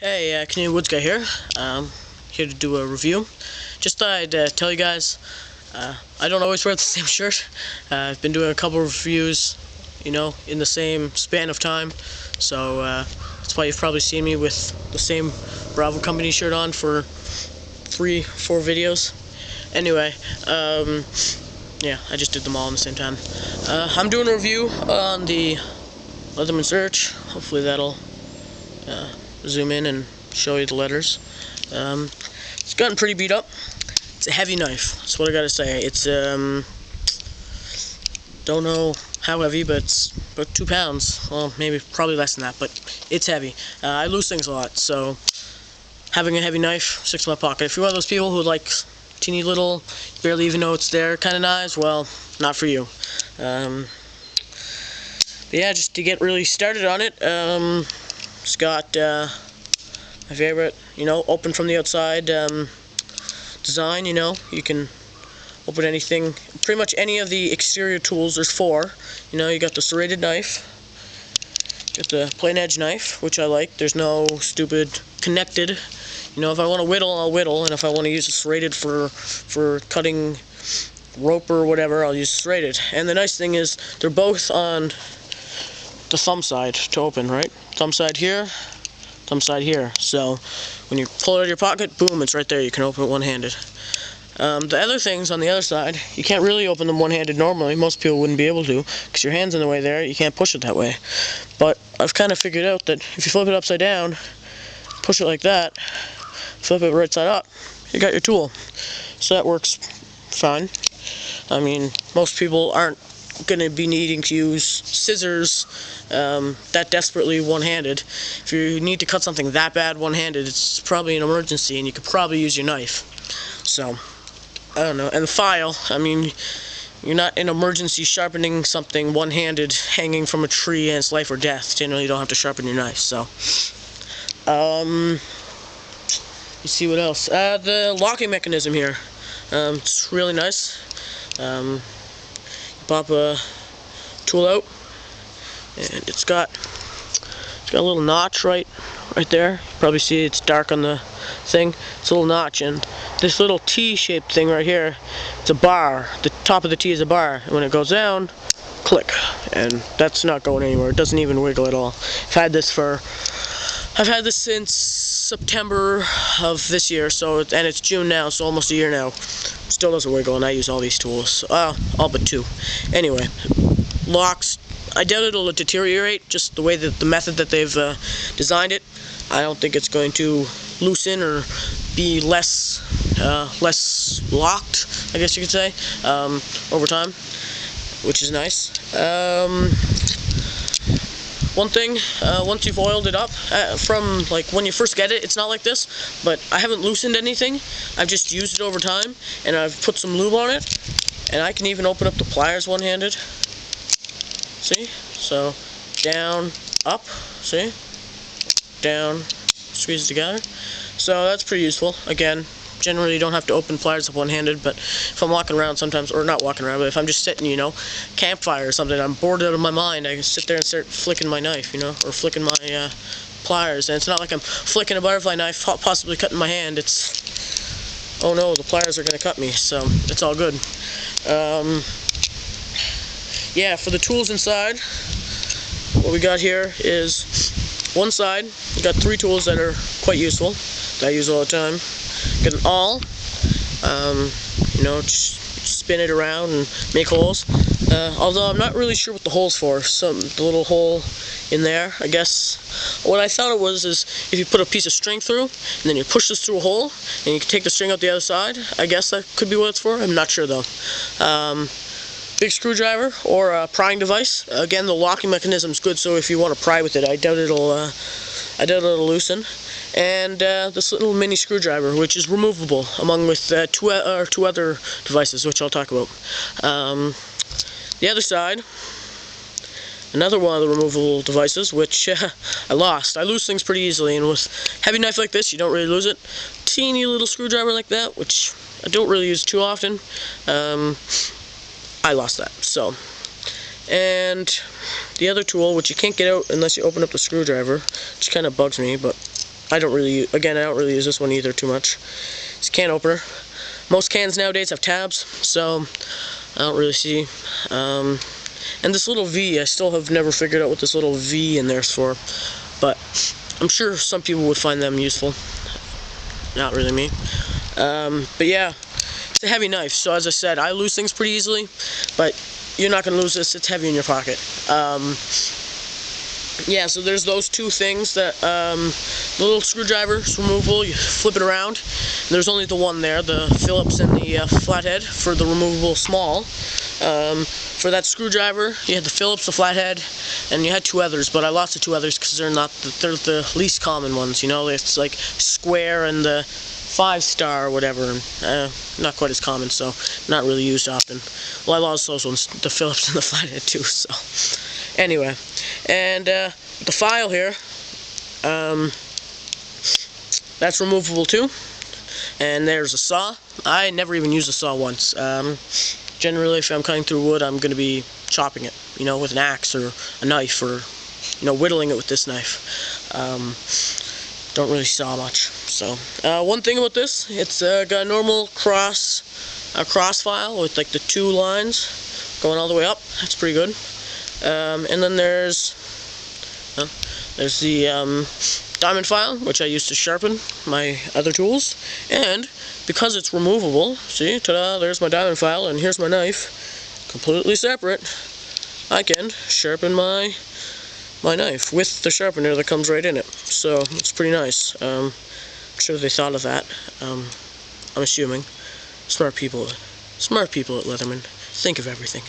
Hey, Canadian Woods Guy here. Here to do a review. Just thought I'd tell you guys, I don't always wear the same shirt. I've been doing a couple of reviews, in the same span of time. So that's why you've probably seen me with the same Bravo Company shirt on for 3-4 videos. Anyway, yeah, I just did them all in the same time. I'm doing a review on the Leatherman Surge. Hopefully that'll zoom in and show you the letters. It's gotten pretty beat up. It's a heavy knife. That's what I gotta say. It's don't know how heavy, but it's about 2 pounds. Well, probably less than that, but it's heavy. I lose things a lot, so having a heavy knife sticks in my pocket. If you're one of those people who like teeny little, barely even know it's there kind of knives, well, not for you. But yeah, just to get really started on it, it's got my favorite, open from the outside design. You can open anything, pretty much any of the exterior tools. There's 4. You got the serrated knife, got the plain edge knife, which I like. There's no stupid connected. If I want to whittle, I'll whittle, and if I want to use a serrated for cutting rope or whatever, I'll use serrated. And the nice thing is they're both on the thumb side to open, right? Thumb side here, thumb side here. So when you pull it out of your pocket, boom, it's right there. You can open it one-handed. The other things on the other side, you can't really open them one-handed normally. Most people wouldn't be able to because your hand's in the way there. You can't push it that way. But I've kind of figured out that if you flip it upside down, push it like that, flip it right side up, you got your tool. So that works fine. I mean, most people aren't going to be needing to use scissors that desperately one-handed. If you need to cut something that bad one-handed, it's probably an emergency, and you could probably use your knife. So, I don't know. And the file, I mean, you're not in emergency sharpening something one-handed hanging from a tree and it's life or death. Generally, you don't have to sharpen your knife. So, you see what else? The locking mechanism here. It's really nice. Pop a tool out, and it's got a little notch right there. You probably see it's dark on the thing. It's a little notch, and this little T-shaped thing right here, it's a bar. The top of the T is a bar, and when it goes down, click, and that's not going anywhere. It doesn't even wiggle at all. I've had this since September of this year, and it's June now, so almost a year now. Still doesn't wiggle, and I use all these tools. All but 2. Anyway, locks, I doubt it'll deteriorate, just the way that the method that they've designed it. I don't think it's going to loosen or be less locked, I guess you could say, over time, which is nice. One thing, once you've oiled it up, from like when you first get it, it's not like this, but I haven't loosened anything. I've just used it over time, and I've put some lube on it, and I can even open up the pliers one-handed. See? So, down, up, see? Down, squeeze it together. So that's pretty useful. Again, generally you don't have to open pliers up one-handed, but if I'm walking around sometimes, or not walking around, but if I'm just sitting, campfire or something, I'm bored out of my mind, I can sit there and start flicking my knife, or flicking my pliers. And it's not like I'm flicking a butterfly knife, possibly cutting my hand. It's, oh no, the pliers are going to cut me, so it's all good. Yeah, for the tools inside, what we got here is one side, we got 3 tools that are quite useful, that I use all the time. Get an awl, just spin it around and make holes. Although I'm not really sure what the hole's for. The little hole in there, I guess. What I thought it was is if you put a piece of string through, and then you push this through a hole, and you can take the string out the other side. I guess that could be what it's for. I'm not sure though. Big screwdriver or a prying device. Again, the locking mechanism is good, so if you want to pry with it, I doubt it'll loosen. And this little mini screwdriver, which is removable, along with 2 other devices, which I'll talk about. The other side, another one of the removable devices, which I lost. I lose things pretty easily, and with a heavy knife like this, you don't really lose it. Teeny little screwdriver like that, which I don't really use too often. I lost that. So, and the other tool, which you can't get out unless you open up the screwdriver, which kind of bugs me, but I don't really use this one either too much. It's a can opener. Most cans nowadays have tabs, so I don't really see. And this little V, I still have never figured out what this little V in there's for, but I'm sure some people would find them useful. Not really me. But yeah, it's a heavy knife, so as I said, I lose things pretty easily, but you're not going to lose this. It's heavy in your pocket. Yeah, so there's those two things. That the little screwdriver is removable. You flip it around. And there's only the one there, the Phillips and the flathead for the removable small. For that screwdriver, you had the Phillips, the flathead, and you had two others. But I lost the two others because they're the least common ones. You know, it's like square and the 5-star or whatever. Not quite as common, so not really used often. Well, I lost those ones, the Phillips and the flathead too. So anyway, and the file here, that's removable too. And there's a saw. I never even used a saw once. Generally, if I'm cutting through wood, I'm going to be chopping it, you know, with an axe or a knife, or, you know, whittling it with this knife. Don't really saw much. So, one thing about this, it's got a normal cross file with like the 2 lines going all the way up. That's pretty good. And then there's the diamond file, which I use to sharpen my other tools. And because it's removable, see, ta-da, there's my diamond file, and here's my knife, completely separate. I can sharpen my knife with the sharpener that comes right in it. So it's pretty nice. I'm sure they thought of that. I'm assuming. Smart people at Leatherman think of everything.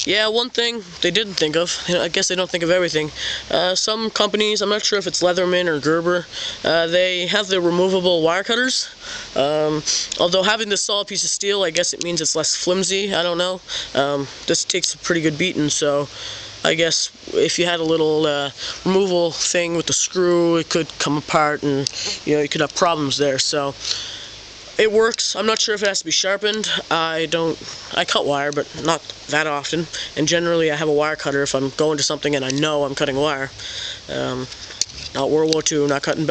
Yeah, one thing they didn't think of, I guess they don't think of everything. Some companies, I'm not sure if it's Leatherman or Gerber, they have the removable wire cutters. Although having this solid piece of steel, I guess it means it's less flimsy, I don't know. This takes a pretty good beating, so I guess if you had a little removal thing with the screw, it could come apart and, you know, you could have problems there. So it works. I'm not sure if it has to be sharpened. I cut wire, but not that often. And generally, I have a wire cutter if I'm going to something and I know I'm cutting wire. Not World War II, not cutting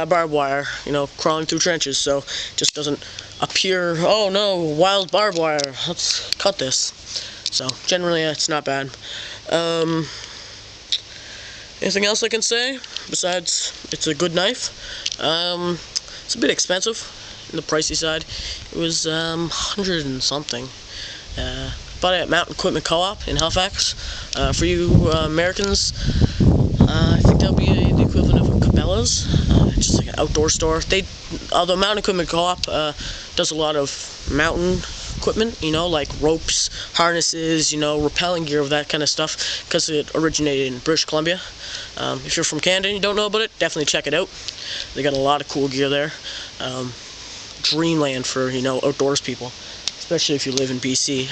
barbed wire. You know, crawling through trenches. So it just doesn't appear. Oh no, wild barbed wire. Let's cut this. So generally, it's not bad. Anything else I can say besides it's a good knife? It's a bit expensive, on the pricey side. It was $100 and something. Bought it at Mountain Equipment Co-op in Halifax. For you Americans, I think that'll be the equivalent of a Cabela's, just like an outdoor store. Although Mountain Equipment Co-op does a lot of mountain equipment, you know, like ropes, harnesses, you know, rappelling gear, that kind of stuff, because it originated in British Columbia. If you're from Canada and you don't know about it, definitely check it out. They got a lot of cool gear there. Dreamland for, you know, outdoors people, especially if you live in BC.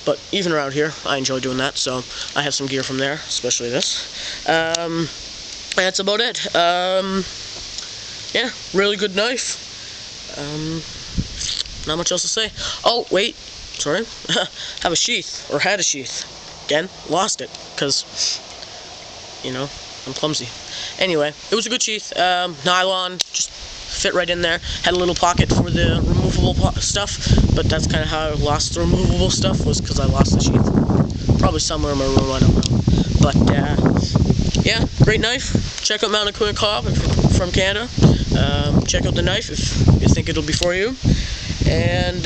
But even around here, I enjoy doing that, so I have some gear from there, especially this. That's about it. Yeah, really good knife. Not much else to say. Oh, wait, sorry. Have a sheath, or had a sheath. Again, lost it, because, you know, I'm clumsy. Anyway, it was a good sheath. Nylon, just fit right in there. Had a little pocket for the removable stuff, but that's kind of how I lost the removable stuff, was because I lost the sheath. Probably somewhere in my room, I don't know. But, yeah, great knife. Check out Mountain Equipment Co-op if you're from Canada. Check out the knife if you think it'll be for you. And,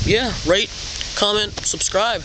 yeah, rate, comment, subscribe.